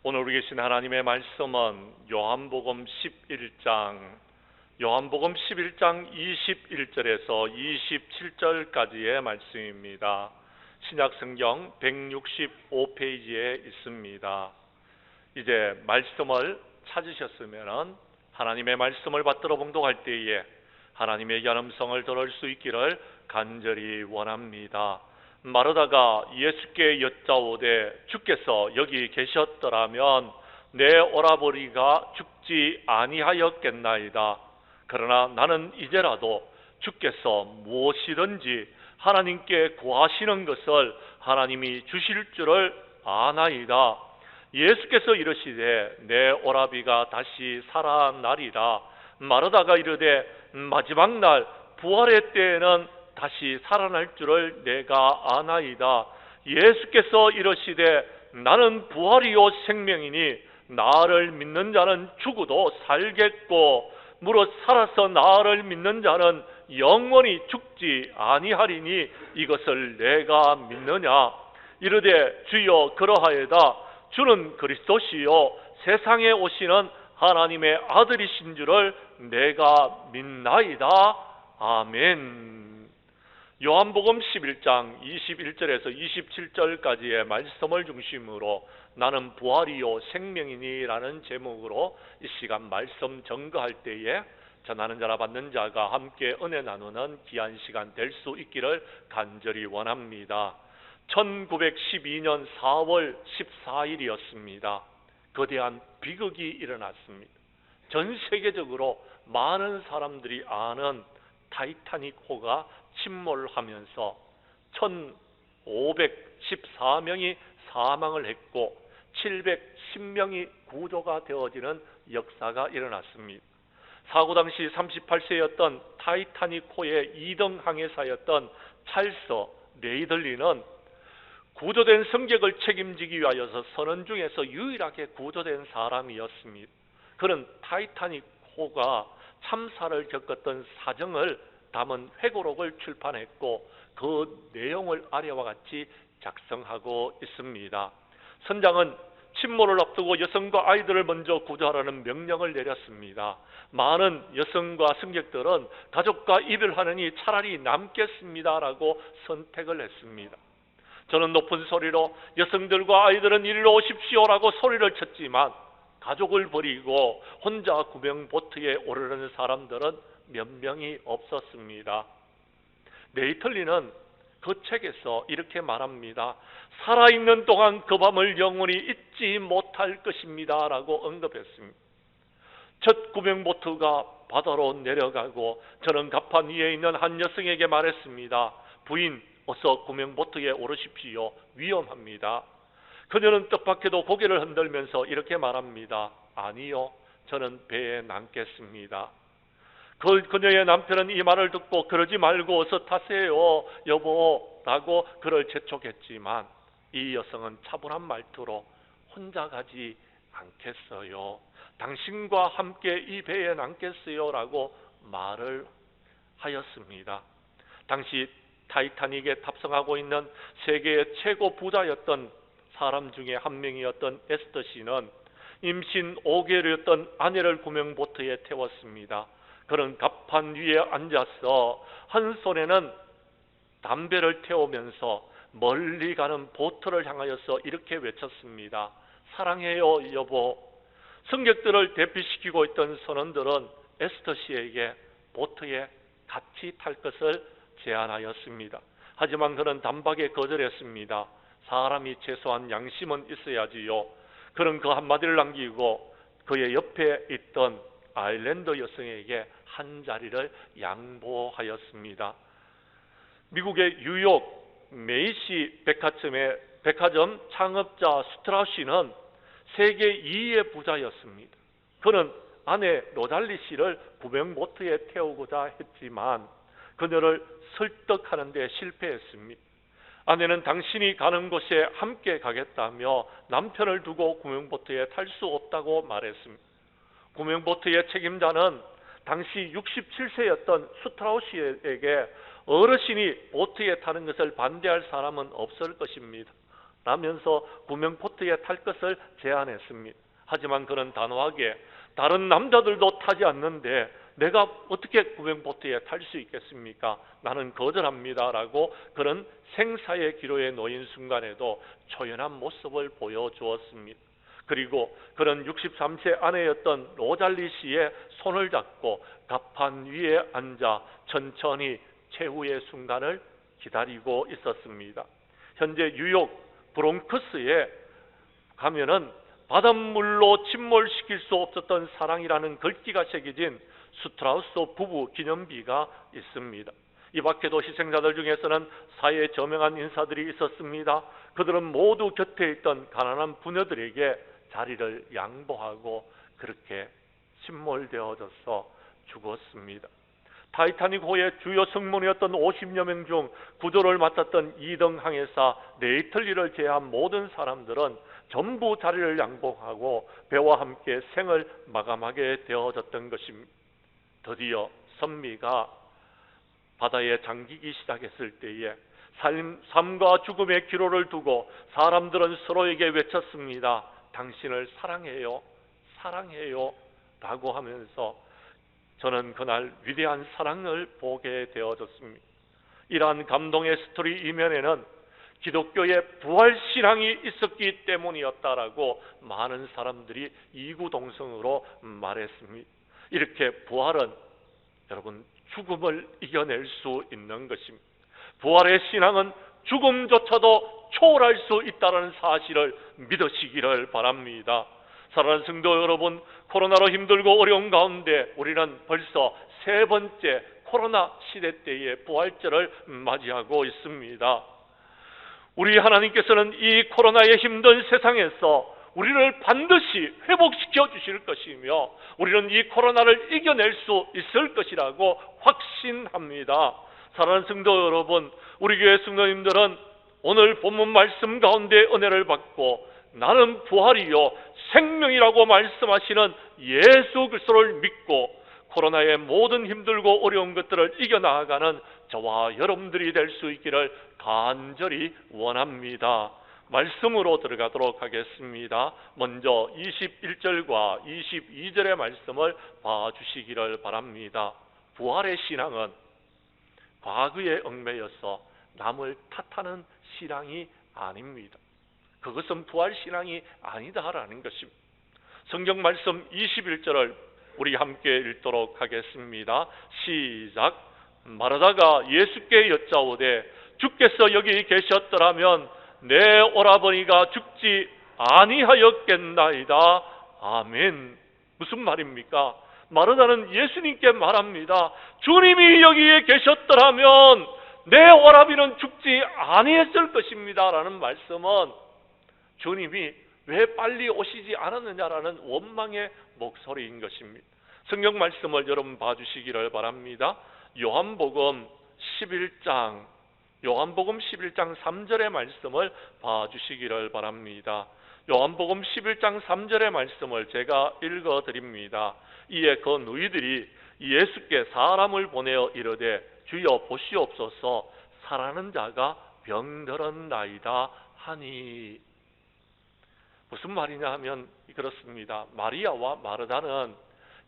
오늘 우리 계신 하나님의 말씀은 요한복음 11장 21절에서 27절까지의 말씀입니다. 신약성경 165페이지에 있습니다. 이제 말씀을 찾으셨으면 하나님의 말씀을 받들어 봉독할 때에 하나님의 연음성을 들을 수 있기를 간절히 원합니다. 마르다가 예수께 여짜오되 주께서 여기 계셨더라면 내 오라버니가 죽지 아니하였겠나이다. 그러나 나는 이제라도 주께서 무엇이든지 하나님께 구하시는 것을 하나님이 주실 줄을 아나이다. 예수께서 이르시되 내 오라비가 다시 살아나리라. 마르다가 이르되 마지막 날 부활의 때에는 다시 살아날 줄을 내가 아나이다. 예수께서 이르시되 나는 부활이요 생명이니 나를 믿는 자는 죽어도 살겠고 무릇 살아서 나를 믿는 자는 영원히 죽지 아니하리니 이것을 내가 믿느냐. 이르되 주여 그러하여다. 주는 그리스도시요 세상에 오시는 하나님의 아들이신 줄을 내가 믿나이다. 아멘. 요한복음 11장 21절에서 27절까지의 말씀을 중심으로 나는 부활이요 생명이니 라는 제목으로 이 시간 말씀 전거할 때에 전하는 자라 받는 자가 함께 은혜 나누는 귀한 시간 될 수 있기를 간절히 원합니다. 1912년 4월 14일이었습니다. 거대한 비극이 일어났습니다. 전 세계적으로 많은 사람들이 아는 타이타닉호가 침몰하면서 1514명이 사망을 했고 710명이 구조가 되어지는 역사가 일어났습니다. 사고 당시 38세였던 타이타닉호의 2등 항해사였던 찰스 레이들리는 구조된 승객을 책임지기 위하여서 선원 중에서 유일하게 구조된 사람이었습니다. 그는 타이타닉호가 참사를 겪었던 사정을 담은 회고록을 출판했고 그 내용을 아래와 같이 작성하고 있습니다. 선장은 침몰을 앞두고 여성과 아이들을 먼저 구조하라는 명령을 내렸습니다. 많은 여성과 승객들은 가족과 이별하느니 차라리 남겠습니다라고 선택을 했습니다. 저는 높은 소리로 여성들과 아이들은 이리로 오십시오라고 소리를 쳤지만 가족을 버리고 혼자 구명보트에 오르는 사람들은 몇 명이 없었습니다. 레이틀리는 그 책에서 이렇게 말합니다. 살아있는 동안 그 밤을 영원히 잊지 못할 것입니다 라고 언급했습니다. 첫 구명보트가 바다로 내려가고 저는 갑판 위에 있는 한 여성에게 말했습니다. 부인, 어서 구명보트에 오르십시오. 위험합니다. 그녀는 뜻밖에도 고개를 흔들면서 이렇게 말합니다. 아니요, 저는 배에 남겠습니다. 그녀의 남편은 이 말을 듣고 그러지 말고 어서 타세요 여보라고 그를 재촉했지만 이 여성은 차분한 말투로 혼자 가지 않겠어요. 당신과 함께 이 배에 남겠어요 라고 말을 하였습니다. 당시 타이타닉에 탑승하고 있는 세계의 최고 부자였던 사람 중에 한 명이었던 에스더 씨는 임신 5개월이었던 아내를 구명보트에 태웠습니다. 그는 갑판 위에 앉아서 한 손에는 담배를 태우면서 멀리 가는 보트를 향하여서 이렇게 외쳤습니다. 사랑해요 여보. 승객들을 대피시키고 있던 선원들은 에스더 씨에게 보트에 같이 탈 것을 제안하였습니다. 하지만 그는 단박에 거절했습니다. 사람이 최소한 양심은 있어야지요. 그는 그 한마디를 남기고 그의 옆에 있던 아일랜드 여성에게 한 자리를 양보하였습니다. 미국의 뉴욕 메이시 백화점 창업자 스트라우시는 세계 2위의 부자였습니다. 그는 아내 로잘리 씨를 구명보트에 태우고자 했지만 그녀를 설득하는 데 실패했습니다. 아내는 당신이 가는 곳에 함께 가겠다며 남편을 두고 구명보트에 탈 수 없다고 말했습니다. 구명보트의 책임자는 당시 67세였던 스트라우시에게 어르신이 보트에 타는 것을 반대할 사람은 없을 것입니다. 라면서 구명보트에 탈 것을 제안했습니다. 하지만 그는 단호하게 다른 남자들도 타지 않는데 내가 어떻게 구명보트에 탈 수 있겠습니까? 나는 거절합니다 라고 그는 생사의 기로에 놓인 순간에도 초연한 모습을 보여주었습니다. 그리고 그는 63세 아내였던 로잘리 씨의 손을 잡고 갑판 위에 앉아 천천히 최후의 순간을 기다리고 있었습니다. 현재 뉴욕 브롱크스에 가면은 바닷물로 침몰시킬 수 없었던 사랑이라는 글귀가 새겨진 스트라우스 부부 기념비가 있습니다. 이 밖에도 희생자들 중에서는 사회에 저명한 인사들이 있었습니다. 그들은 모두 곁에 있던 가난한 부녀들에게 자리를 양보하고 그렇게 침몰되어져서 죽었습니다. 타이타닉호의 주요 승무원이었던 50여 명 중 구조를 맡았던 2등 항해사 네이틀리를 제외한 모든 사람들은 전부 자리를 양보하고 배와 함께 생을 마감하게 되어졌던 것입니다. 드디어 선미가 바다에 잠기기 시작했을 때에 삶과 죽음의 기로를 두고 사람들은 서로에게 외쳤습니다. 당신을 사랑해요, 사랑해요 라고 하면서 저는 그날 위대한 사랑을 보게 되어졌습니다. 이러한 감동의 스토리 이면에는 기독교의 부활신앙이 있었기 때문이었다라고 많은 사람들이 이구동성으로 말했습니다. 이렇게 부활은 여러분 죽음을 이겨낼 수 있는 것입니다. 부활의 신앙은 죽음조차도 초월할 수 있다는 사실을 믿으시기를 바랍니다. 사랑하는 성도 여러분, 코로나로 힘들고 어려운 가운데 우리는 벌써 3번째 코로나 시대 때의 부활절을 맞이하고 있습니다. 우리 하나님께서는 이 코로나의 힘든 세상에서 우리를 반드시 회복시켜 주실 것이며 우리는 이 코로나를 이겨낼 수 있을 것이라고 확신합니다. 사랑하는 성도 여러분, 우리 교회 성도님들은 오늘 본문 말씀 가운데 은혜를 받고 나는 부활이요 생명이라고 말씀하시는 예수 그리스도를 믿고 코로나의 모든 힘들고 어려운 것들을 이겨나가는 저와 여러분들이 될 수 있기를 간절히 원합니다. 말씀으로 들어가도록 하겠습니다. 먼저 21절과 22절의 말씀을 봐주시기를 바랍니다. 부활의 신앙은 과거의 얽매여서 남을 탓하는 신앙이 아닙니다. 그것은 부활신앙이 아니다라는 것입니다. 성경 말씀 21절을 우리 함께 읽도록 하겠습니다. 시작. 마르다가 예수께 여짜오되 주께서 여기 계셨더라면 내 오라버니가 죽지 아니하였겠나이다. 아멘. 무슨 말입니까? 마르다는 예수님께 말합니다. 주님이 여기에 계셨더라면 내 오라비는 죽지 아니했을 것입니다 라는 말씀은 주님이 왜 빨리 오시지 않았느냐라는 원망의 목소리인 것입니다. 성경 말씀을 여러분 봐주시기를 바랍니다. 요한복음 11장 3절의 말씀을 봐주시기를 바랍니다. 요한복음 11장 3절의 말씀을 제가 읽어드립니다. 이에 그 누이들이 예수께 사람을 보내어 이르되 주여 보시옵소서 살아는 자가 병들었나이다 하니. 무슨 말이냐 하면 그렇습니다. 마리아와 마르다는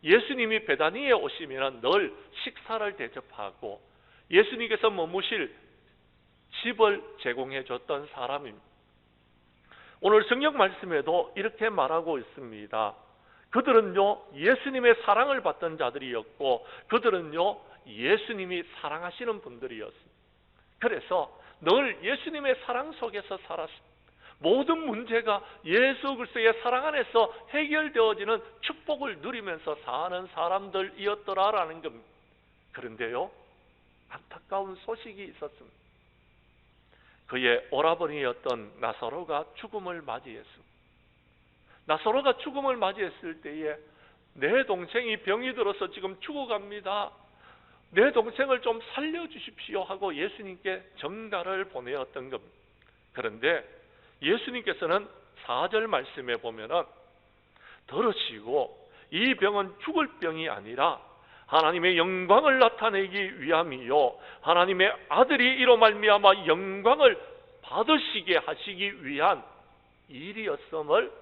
예수님이 베다니에 오시면 늘 식사를 대접하고 예수님께서 머무실 집을 제공해 줬던 사람입니다. 오늘 성경 말씀에도 이렇게 말하고 있습니다. 그들은요 예수님의 사랑을 받던 자들이었고 그들은요 예수님이 사랑하시는 분들이었습니다. 그래서 늘 예수님의 사랑 속에서 살았습니다. 모든 문제가 예수 그리스도의 사랑 안에서 해결되어지는 축복을 누리면서 사는 사람들이었더라라는 겁니다. 그런데요 안타까운 소식이 있었습니다. 그의 오라버니였던 나사로가 죽음을 맞이했습니다. 나사로가 죽음을 맞이했을 때에 내 동생이 병이 들어서 지금 죽어갑니다. 내 동생을 좀 살려주십시오 하고 예수님께 전가를 보내었던 겁니다. 그런데 예수님께서는 4절 말씀에 보면은 들으시고 이 병은 죽을 병이 아니라 하나님의 영광을 나타내기 위함이요 하나님의 아들이 이로 말미암아 영광을 받으시게 하시기 위한 일이었음을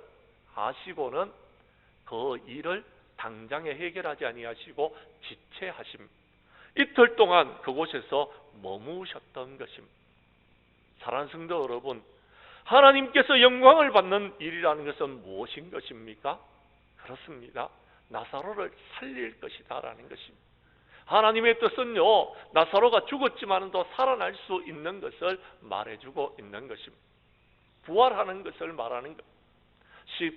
아시고는 그 일을 당장에 해결하지 아니하시고 지체하심, 이틀 동안 그곳에서 머무셨던 것입니다. 사랑하는 성도 여러분, 하나님께서 영광을 받는 일이라는 것은 무엇인 것입니까? 그렇습니다. 나사로를 살릴 것이다 라는 것입니다. 하나님의 뜻은요, 나사로가 죽었지만 또 살아날 수 있는 것을 말해주고 있는 것입니다. 부활하는 것을 말하는 것.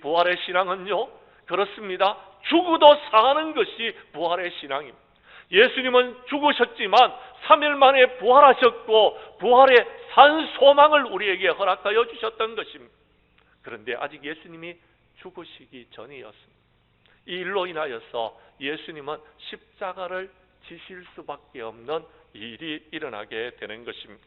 부활의 신앙은요, 그렇습니다. 죽어도 사는 것이 부활의 신앙입니다. 예수님은 죽으셨지만 3일 만에 부활하셨고 부활의 산 소망을 우리에게 허락하여 주셨던 것입니다. 그런데 아직 예수님이 죽으시기 전이었습니다. 이 일로 인하여서 예수님은 십자가를 지실 수밖에 없는 일이 일어나게 되는 것입니다.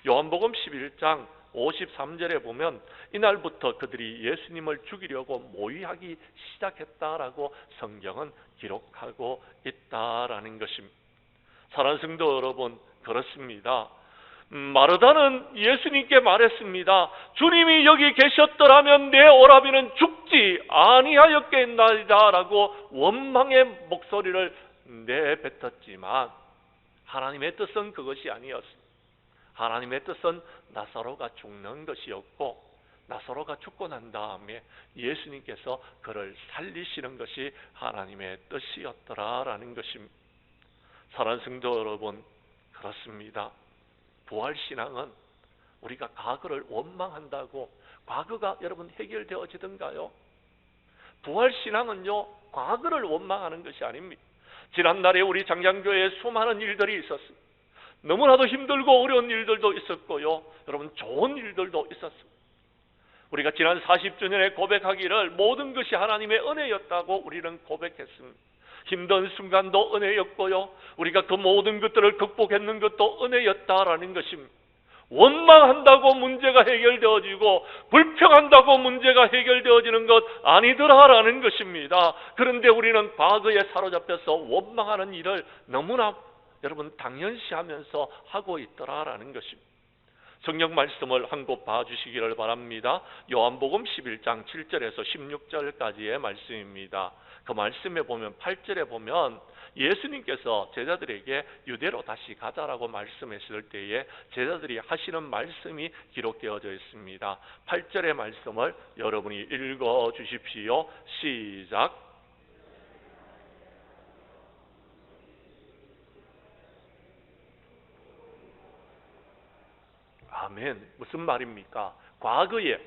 요한복음 11장 53절에 보면 이날부터 그들이 예수님을 죽이려고 모의하기 시작했다라고 성경은 기록하고 있다라는 것입니다. 사랑하는 성도 여러분, 그렇습니다. 마르다는 예수님께 말했습니다. 주님이 여기 계셨더라면 내 오라비는 죽지 아니하였겠나이다 라고 원망의 목소리를 내뱉었지만 하나님의 뜻은 그것이 아니었습니다. 하나님의 뜻은 나사로가 죽는 것이었고, 나사로가 죽고 난 다음에 예수님께서 그를 살리시는 것이 하나님의 뜻이었더라라는 것입니다. 사랑하는 성도 여러분, 그렇습니다. 부활신앙은 우리가 과거를 원망한다고 과거가 여러분 해결되어지던가요? 부활신앙은요, 과거를 원망하는 것이 아닙니다. 지난날에 우리 장장교회에 수많은 일들이 있었습니다. 너무나도 힘들고 어려운 일들도 있었고요, 여러분 좋은 일들도 있었습니다. 우리가 지난 40주년에 고백하기를 모든 것이 하나님의 은혜였다고 우리는 고백했습니다. 힘든 순간도 은혜였고요, 우리가 그 모든 것들을 극복했는 것도 은혜였다라는 것입니다. 원망한다고 문제가 해결되어지고 불평한다고 문제가 해결되어지는 것 아니더라라는 것입니다. 그런데 우리는 과거에 사로잡혀서 원망하는 일을 너무나 여러분 당연시하면서 하고 있더라라는 것입니다. 성경 말씀을 한 곳 봐주시기를 바랍니다. 요한복음 11장 7절에서 16절까지의 말씀입니다. 그 말씀에 보면 8절에 보면 예수님께서 제자들에게 유대로 다시 가자라고 말씀했을 때에 제자들이 하시는 말씀이 기록되어져 있습니다. 8절의 말씀을 여러분이 읽어 주십시오. 시작. 아멘. 무슨 말입니까? 과거에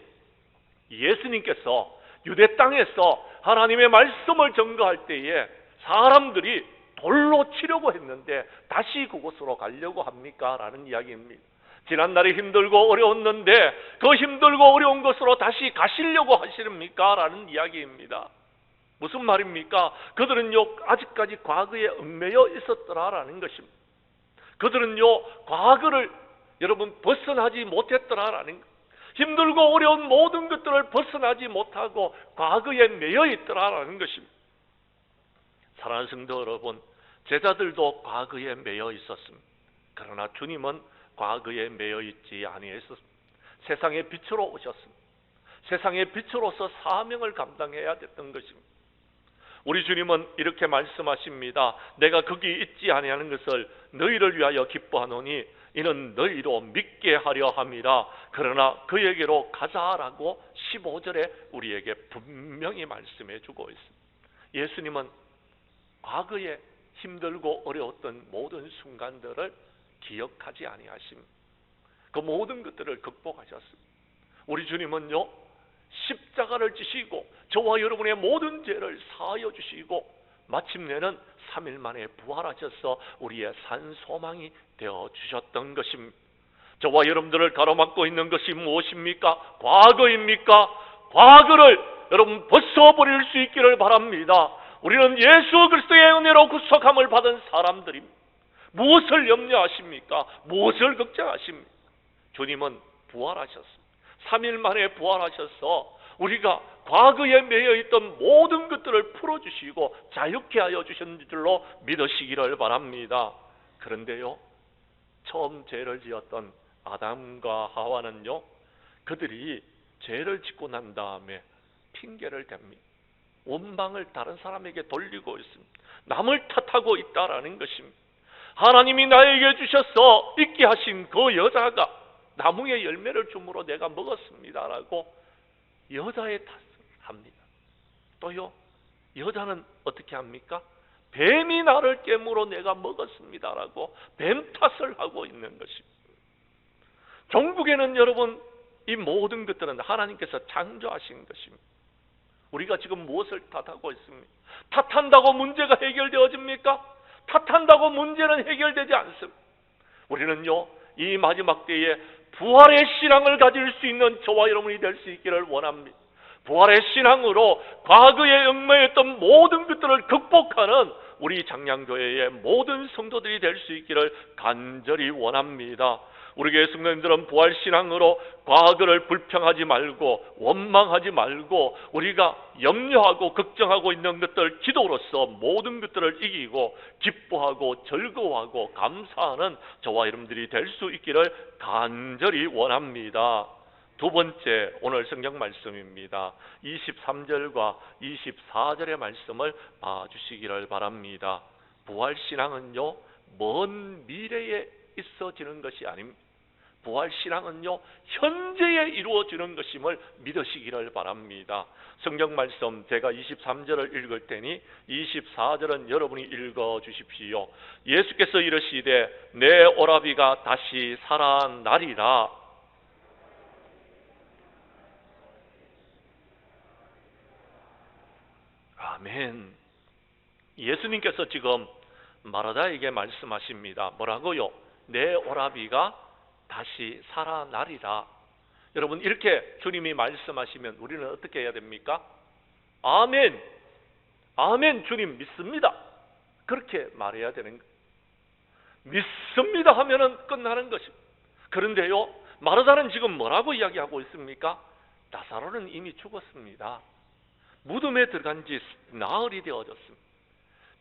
예수님께서 유대 땅에서 하나님의 말씀을 전거할 때에 사람들이 돌로 치려고 했는데 다시 그곳으로 가려고 합니까? 라는 이야기입니다. 지난날에 힘들고 어려웠는데 그 힘들고 어려운 곳으로 다시 가시려고 하시렵니까? 라는 이야기입니다. 무슨 말입니까? 그들은요, 아직까지 과거에 얽매여 있었더라라는 것입니다. 그들은요, 과거를 여러분 벗어나지 못했더라라는 것. 힘들고 어려운 모든 것들을 벗어나지 못하고 과거에 매여 있더라라는 것입니다. 사랑하는 성도 여러분, 제자들도 과거에 매여 있었습니다. 그러나 주님은 과거에 매여 있지 아니했었습니다. 세상의 빛으로 오셨습니다. 세상의 빛으로서 사명을 감당해야 됐던 것입니다. 우리 주님은 이렇게 말씀하십니다. 내가 거기 있지 아니하는 것을 너희를 위하여 기뻐하노니 이는 너희로 믿게 하려 함이라. 그러나 그에게로 가자라고 15절에 우리에게 분명히 말씀해 주고 있습니다. 예수님은 과거에 힘들고 어려웠던 모든 순간들을 기억하지 아니하십니다. 그 모든 것들을 극복하셨습니다. 우리 주님은요, 십자가를 지시고 저와 여러분의 모든 죄를 사하여 주시고 마침내는 3일 만에 부활하셔서 우리의 산 소망이 되어 주셨던 것입니다. 저와 여러분들을 가로막고 있는 것이 무엇입니까? 과거입니까? 과거를 여러분 벗어버릴 수 있기를 바랍니다. 우리는 예수 그리스도의 은혜로 구속함을 받은 사람들입니다. 무엇을 염려하십니까? 무엇을 걱정하십니까? 주님은 부활하셨습니다. 3일 만에 부활하셔서 우리가 과거에 매여있던 모든 것들을 풀어주시고 자유케 하여 주신 줄로 믿으시기를 바랍니다. 그런데요, 처음 죄를 지었던 아담과 하와는요, 그들이 죄를 짓고 난 다음에 핑계를 댑니다. 원망을 다른 사람에게 돌리고 있습니다. 남을 탓하고 있다라는 것입니다. 하나님이 나에게 주셔서 있게 하신 그 여자가 나무의 열매를 줌으로 내가 먹었습니다라고 여자의 탓을 합니다. 또요, 여자는 어떻게 합니까? 뱀이 나를 깨물어 내가 먹었습니다라고 뱀 탓을 하고 있는 것입니다. 종국에는 여러분, 이 모든 것들은 하나님께서 창조하신 것입니다. 우리가 지금 무엇을 탓하고 있습니까? 탓한다고 문제가 해결되어집니까? 탓한다고 문제는 해결되지 않습니다. 우리는요, 이 마지막 때에 부활의 신앙을 가질 수 있는 저와 여러분이 될 수 있기를 원합니다. 부활의 신앙으로 과거에 얽매였던 모든 것들을 극복하는 우리 장량교회의 모든 성도들이 될 수 있기를 간절히 원합니다. 우리 교회 성도님들은 부활 신앙으로 과거를 불평하지 말고 원망하지 말고 우리가 염려하고 걱정하고 있는 것들 기도로서 모든 것들을 이기고 기뻐하고 즐거워하고 감사하는 저와 여러분들이 될 수 있기를 간절히 원합니다. 두 번째, 오늘 성경 말씀입니다. 23절과 24절의 말씀을 봐주시기를 바랍니다. 부활신앙은요, 먼 미래에 있어지는 것이 아닙니다. 부활신앙은요, 현재에 이루어지는 것임을 믿으시기를 바랍니다. 성경 말씀 제가 23절을 읽을 테니 24절은 여러분이 읽어주십시오. 예수께서 이르시되 내 오라비가 다시 살아나리라. 아멘. 예수님께서 지금 마르다에게 말씀하십니다. 뭐라고요? 내 오라비가 다시 살아나리라. 여러분, 이렇게 주님이 말씀하시면 우리는 어떻게 해야 됩니까? 아멘, 아멘, 주님 믿습니다. 그렇게 말해야 되는 거예요. 믿습니다 하면은 끝나는 것입니다. 그런데요, 마르다는 지금 뭐라고 이야기하고 있습니까? 나사로는 이미 죽었습니다. 무덤에 들어간 지 나흘이 되어졌습니다.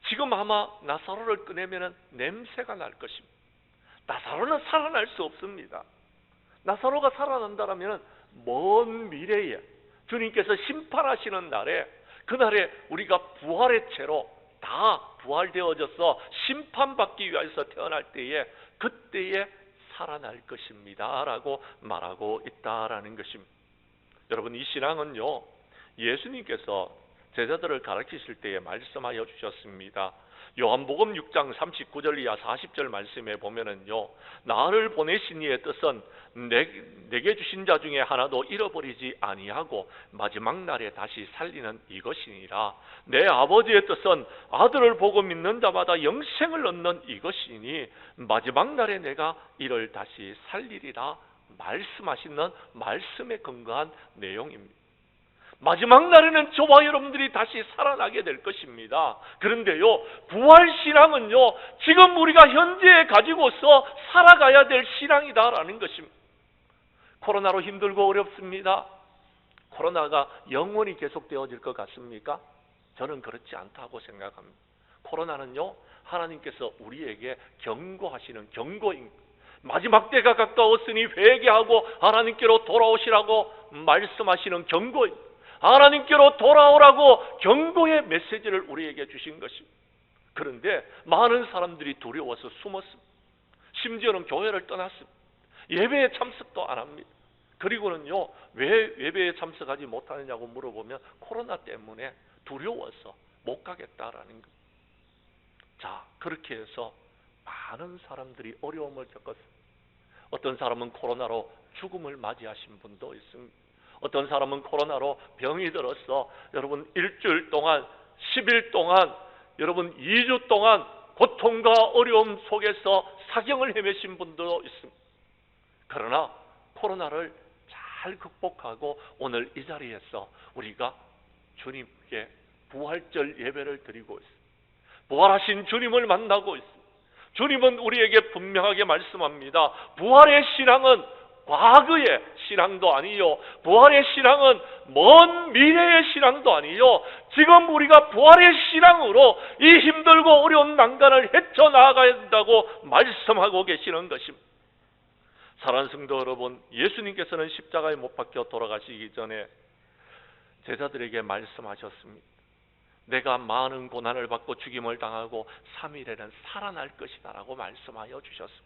지금 아마 나사로를 꺼내면 냄새가 날 것입니다. 나사로는 살아날 수 없습니다. 나사로가 살아난다면 먼 미래에 주님께서 심판하시는 날에, 그날에 우리가 부활의 채로 다 부활되어져서 심판받기 위해서 태어날 때에 그때에 살아날 것입니다 라고 말하고 있다라는 것입니다. 여러분, 이 신앙은요, 예수님께서 제자들을 가르치실 때에 말씀하여 주셨습니다. 요한복음 6장 39절 이하 40절 말씀에 보면은요, 나를 보내신 이의 뜻은 내게 주신 자 중에 하나도 잃어버리지 아니하고 마지막 날에 다시 살리는 이것이니라. 내 아버지의 뜻은 아들을 보고 믿는 자마다 영생을 얻는 이것이니 마지막 날에 내가 이를 다시 살리리라 말씀하시는 말씀에 근거한 내용입니다. 마지막 날에는 저와 여러분들이 다시 살아나게 될 것입니다. 그런데요, 부활신앙은요, 지금 우리가 현재에 가지고서 살아가야 될 신앙이다라는 것입니다. 코로나로 힘들고 어렵습니다. 코로나가 영원히 계속되어질 것 같습니까? 저는 그렇지 않다고 생각합니다. 코로나는요, 하나님께서 우리에게 경고하시는 경고입니다. 마지막 때가 가까웠으니 회개하고 하나님께로 돌아오시라고 말씀하시는 경고입니다. 하나님께로 돌아오라고 경고의 메시지를 우리에게 주신 것입니다. 그런데 많은 사람들이 두려워서 숨었습니다. 심지어는 교회를 떠났습니다. 예배에 참석도 안 합니다. 그리고는요, 왜 예배에 참석하지 못하느냐고 물어보면 코로나 때문에 두려워서 못 가겠다라는 겁니다. 자, 그렇게 해서 많은 사람들이 어려움을 겪었습니다. 어떤 사람은 코로나로 죽음을 맞이하신 분도 있습니다. 어떤 사람은 코로나로 병이 들어서 여러분 일주일 동안, 10일 동안, 여러분 2주 동안 고통과 어려움 속에서 사경을 헤매신 분도 있습니다. 그러나 코로나를 잘 극복하고 오늘 이 자리에서 우리가 주님께 부활절 예배를 드리고 있습니다. 부활하신 주님을 만나고 있습니다. 주님은 우리에게 분명하게 말씀합니다. 부활의 신앙은 과거의 신앙도 아니요, 부활의 신앙은 먼 미래의 신앙도 아니요, 지금 우리가 부활의 신앙으로 이 힘들고 어려운 난간을 헤쳐나가야 한다고 말씀하고 계시는 것입니다. 사랑하는 성도 여러분, 예수님께서는 십자가에 못 박혀 돌아가시기 전에 제자들에게 말씀하셨습니다. 내가 많은 고난을 받고 죽임을 당하고 3일에는 살아날 것이다 라고 말씀하여 주셨습니다.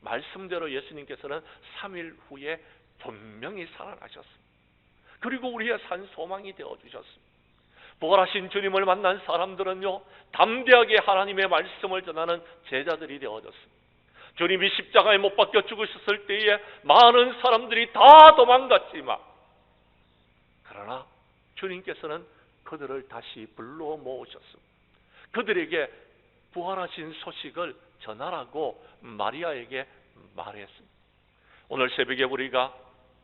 말씀대로 예수님께서는 3일 후에 분명히 살아나셨습니다. 그리고 우리의 산 소망이 되어주셨습니다. 부활하신 주님을 만난 사람들은요, 담대하게 하나님의 말씀을 전하는 제자들이 되어졌습니다. 주님이 십자가에 못 박혀 죽으셨을 때에 많은 사람들이 다 도망갔지만, 그러나 주님께서는 그들을 다시 불러 모으셨습니다. 그들에게 부활하신 소식을 전하라고 마리아에게 말했습니다. 오늘 새벽에 우리가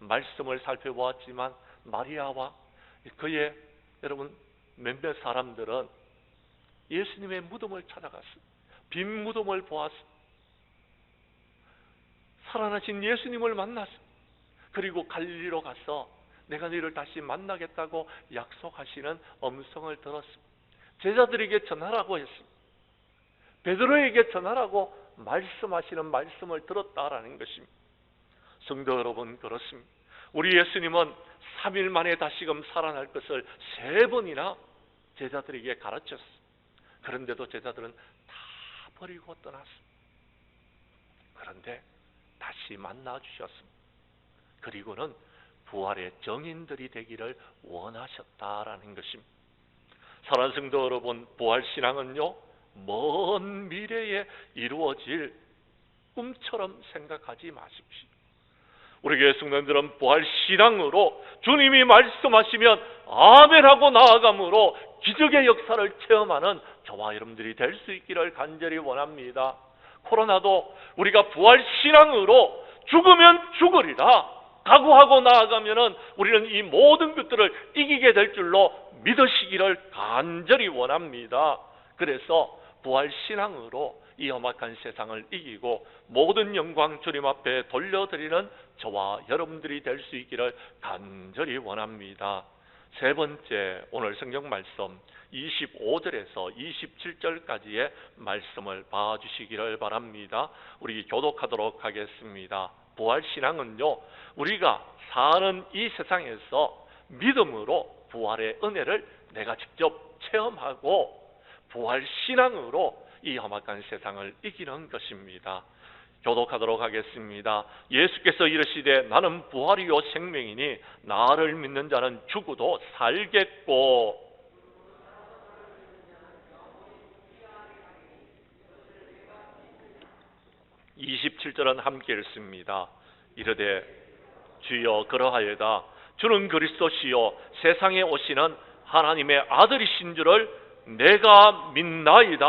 말씀을 살펴보았지만 마리아와 그의 여러분 몇몇 사람들은 예수님의 무덤을 찾아갔습니다. 빈 무덤을 보았습니다. 살아나신 예수님을 만났습니다. 그리고 갈릴리로 가서 내가 너희를 다시 만나겠다고 약속하시는 음성을 들었습니다. 제자들에게 전하라고 했습니다. 베드로에게 전하라고 말씀하시는 말씀을 들었다라는 것입니다. 성도 여러분, 그렇습니다. 우리 예수님은 3일 만에 다시금 살아날 것을 3번이나 제자들에게 가르쳤습니다. 그런데도 제자들은 다 버리고 떠났습니다. 그런데 다시 만나 주셨습니다. 그리고는 부활의 정인들이 되기를 원하셨다라는 것입니다. 사랑하는 성도 여러분, 부활신앙은요, 먼 미래에 이루어질 꿈처럼 생각하지 마십시오. 우리 교회 성도님들은 부활신앙으로 주님이 말씀하시면 아멘하고 나아감으로 기적의 역사를 체험하는 저와 여러분들이 될 수 있기를 간절히 원합니다. 코로나도 우리가 부활신앙으로 죽으면 죽으리라 각오하고 나아가면은 우리는 이 모든 것들을 이기게 될 줄로 믿으시기를 간절히 원합니다. 그래서 부활신앙으로 이 험악한 세상을 이기고 모든 영광 주님 앞에 돌려드리는 저와 여러분들이 될 수 있기를 간절히 원합니다. 세 번째, 오늘 성경 말씀 25절에서 27절까지의 말씀을 봐주시기를 바랍니다. 우리 교독하도록 하겠습니다. 부활신앙은요, 우리가 사는 이 세상에서 믿음으로 부활의 은혜를 내가 직접 체험하고 부활신앙으로 이 험악한 세상을 이기는 것입니다. 교독하도록 하겠습니다. 예수께서 이르시되 나는 부활이요 생명이니 나를 믿는 자는 죽어도 살겠고 27절은 함께 읽습니다. 이르되 주여 그러하여다 주는 그리스도시요 세상에 오시는 하나님의 아들이신 줄을 내가 믿나이다.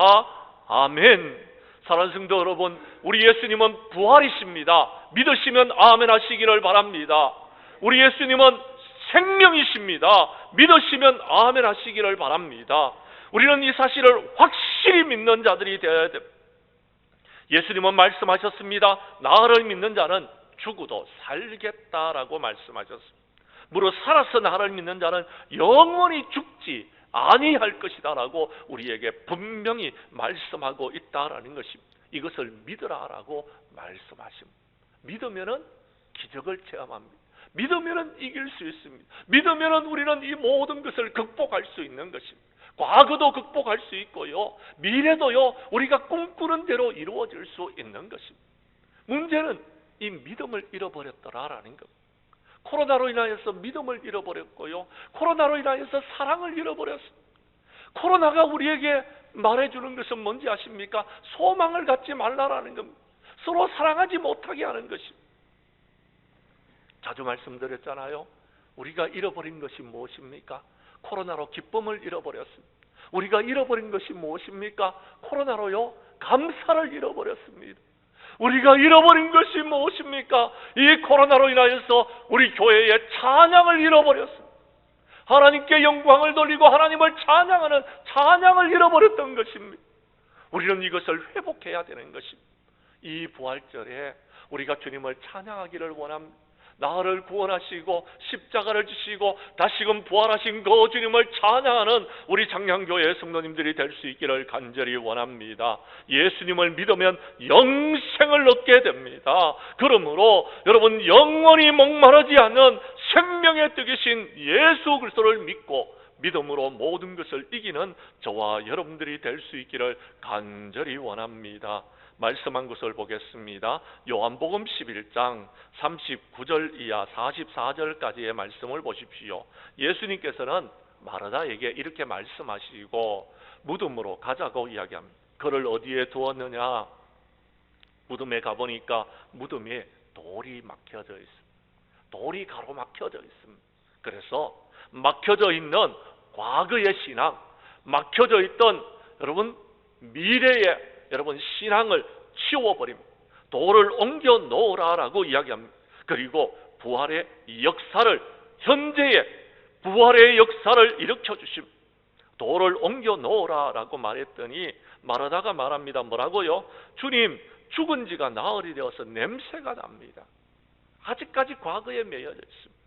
아멘. 사랑하는 성도 여러분, 우리 예수님은 부활이십니다. 믿으시면 아멘 하시기를 바랍니다. 우리 예수님은 생명이십니다. 믿으시면 아멘 하시기를 바랍니다. 우리는 이 사실을 확실히 믿는 자들이 되어야 됩니다. 예수님은 말씀하셨습니다. 나를 믿는 자는 죽어도 살겠다라고 말씀하셨습니다. 무릇 살아서 나를 믿는 자는 영원히 죽지 아니할 것이다 라고 우리에게 분명히 말씀하고 있다라는 것입니다. 이것을 믿으라라고 말씀하십니다. 믿으면은 기적을 체험합니다. 믿으면은 이길 수 있습니다. 믿으면은 우리는 이 모든 것을 극복할 수 있는 것입니다. 과거도 극복할 수 있고요, 미래도요 우리가 꿈꾸는 대로 이루어질 수 있는 것입니다. 문제는 이 믿음을 잃어버렸더라라는 겁니다. 코로나로 인하여서 믿음을 잃어버렸고요, 코로나로 인하여서 사랑을 잃어버렸습니다. 코로나가 우리에게 말해주는 것은 뭔지 아십니까? 소망을 갖지 말라라는 겁니다. 서로 사랑하지 못하게 하는 것입니다. 자주 말씀드렸잖아요. 우리가 잃어버린 것이 무엇입니까? 코로나로 기쁨을 잃어버렸습니다. 우리가 잃어버린 것이 무엇입니까? 코로나로요 감사를 잃어버렸습니다. 우리가 잃어버린 것이 무엇입니까? 이 코로나로 인하여서 우리 교회의 찬양을 잃어버렸습니다. 하나님께 영광을 돌리고 하나님을 찬양하는 찬양을 잃어버렸던 것입니다. 우리는 이것을 회복해야 되는 것입니다. 이 부활절에 우리가 주님을 찬양하기를 원합니다. 나를 구원하시고 십자가를 지시고 다시금 부활하신 그 주님을 찬양하는 우리 장량교회 성도님들이 될 수 있기를 간절히 원합니다. 예수님을 믿으면 영생을 얻게 됩니다. 그러므로 여러분, 영원히 목마르지 않는 생명의 떡이신 예수 그리스도를 믿고 믿음으로 모든 것을 이기는 저와 여러분들이 될 수 있기를 간절히 원합니다. 말씀한 것을 보겠습니다. 요한복음 11장 39절 이하 44절까지의 말씀을 보십시오. 예수님께서는 마르다에게 이렇게 말씀하시고 무덤으로 가자고 이야기합니다. 그를 어디에 두었느냐? 무덤에 가보니까 무덤에 돌이 막혀져 있습니다. 돌이 가로막혀져 있습니다. 그래서 막혀져 있는 과거의 신앙, 막혀져 있던 여러분 미래의 여러분 신앙을 치워버립니다. 돌을 옮겨 놓으라라고 이야기합니다. 그리고 부활의 역사를, 현재의 부활의 역사를 일으켜 주십니다. 돌을 옮겨 놓으라라고 말했더니 마르다가 말합니다. 뭐라고요? 주님, 죽은 지가 나흘이 되어서 냄새가 납니다. 아직까지 과거에 매여져 있습니다.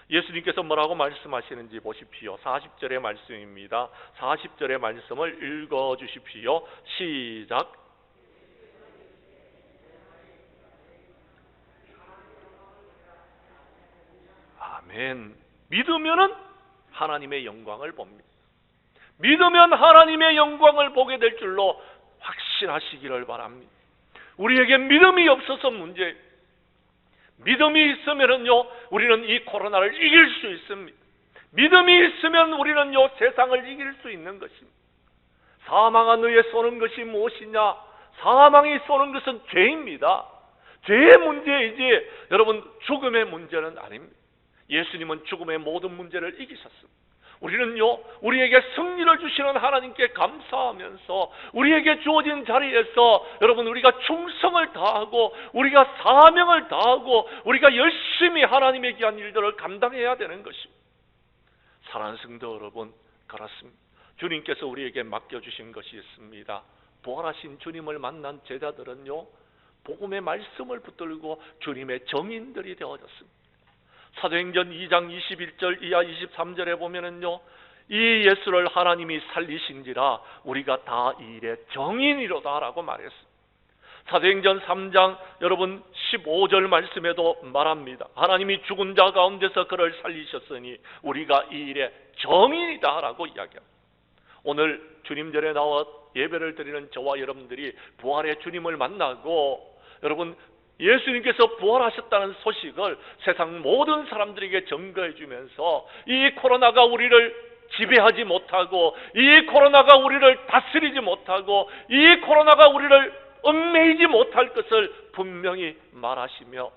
예수님께서 뭐라고 말씀하시는지 보십시오. 40절의 말씀입니다. 40절의 말씀을 읽어 주십시오. 시작. 아멘. 믿으면은 하나님의 영광을 봅니다. 믿으면 하나님의 영광을 보게 될 줄로 확신하시기를 바랍니다. 우리에게 믿음이 없어서 문제예요. 믿음이 있으면은요, 우리는 이 코로나를 이길 수 있습니다. 믿음이 있으면 우리는요, 세상을 이길 수 있는 것입니다. 사망한 의에 쏘는 것이 무엇이냐? 사망이 쏘는 것은 죄입니다. 죄의 문제이지 여러분 죽음의 문제는 아닙니다. 예수님은 죽음의 모든 문제를 이기셨습니다. 우리는요, 우리에게 승리를 주시는 하나님께 감사하면서 우리에게 주어진 자리에서 여러분 우리가 충성을 다하고 우리가 사명을 다하고 우리가 열심히 하나님의 귀한 일들을 감당해야 되는 것입니다. 사랑하는 성도 여러분, 그렇습니다. 주님께서 우리에게 맡겨주신 것이 있습니다. 부활하신 주님을 만난 제자들은요, 복음의 말씀을 붙들고 주님의 정인들이 되어졌습니다. 사도행전 2장 21절 이하 23절에 보면은요, 이 예수를 하나님이 살리신지라 우리가 다 이 일의 정인이로다 라고 말했습니다. 사도행전 3장 여러분 15절 말씀에도 말합니다. 하나님이 죽은 자 가운데서 그를 살리셨으니 우리가 이 일의 정인이다 라고 이야기합니다. 오늘 주님전에 나와 예배를 드리는 저와 여러분들이 부활의 주님을 만나고 여러분 예수님께서 부활하셨다는 소식을 세상 모든 사람들에게 전가해 주면서 이 코로나가 우리를 지배하지 못하고 이 코로나가 우리를 다스리지 못하고 이 코로나가 우리를 얽매이지 못할 것을 분명히 말하시며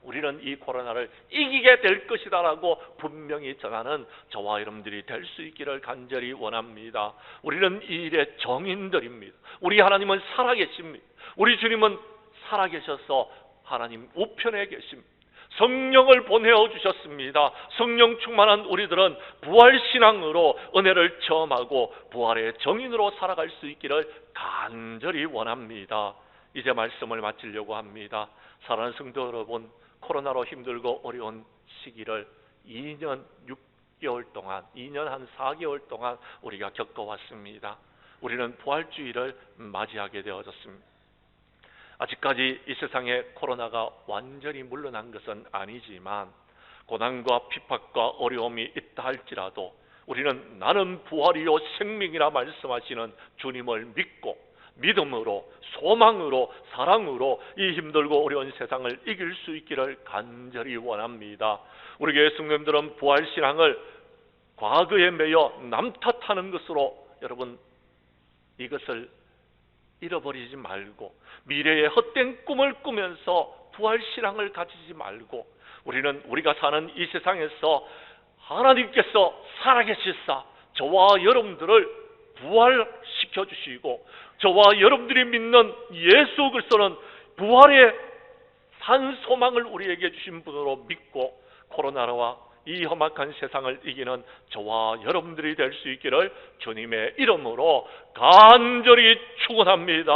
우리는 이 코로나를 이기게 될 것이다 라고 분명히 전하는 저와 여러분들이 될 수 있기를 간절히 원합니다. 우리는 이 일의 정인들입니다. 우리 하나님은 살아계십니다. 우리 주님은 살아계셔서 하나님 우편에 계십니다. 성령을 보내어 주셨습니다. 성령 충만한 우리들은 부활신앙으로 은혜를 체험하고 부활의 정인으로 살아갈 수 있기를 간절히 원합니다. 이제 말씀을 마치려고 합니다. 사랑하는 성도 여러분, 코로나로 힘들고 어려운 시기를 2년 6개월 동안, 2년 한 4개월 동안 우리가 겪어왔습니다. 우리는 부활주의를 맞이하게 되어졌습니다. 아직까지 이 세상에 코로나가 완전히 물러난 것은 아니지만 고난과 핍박과 어려움이 있다 할지라도 우리는 나는 부활이요 생명이라 말씀하시는 주님을 믿고 믿음으로 소망으로 사랑으로 이 힘들고 어려운 세상을 이길 수 있기를 간절히 원합니다. 우리 교회 성도님들은 부활신앙을 과거에 매여 남 탓하는 것으로 여러분 이것을 잃어버리지 말고 미래의 헛된 꿈을 꾸면서 부활신앙을 가지지 말고 우리는 우리가 사는 이 세상에서 하나님께서 살아계시사 저와 여러분들을 부활시켜 주시고 저와 여러분들이 믿는 예수 그리스도는 부활의 산 소망을 우리에게 주신 분으로 믿고 코로나와 이 험악한 세상을 이기는 저와 여러분들이 될 수 있기를 주님의 이름으로 간절히 축원합니다.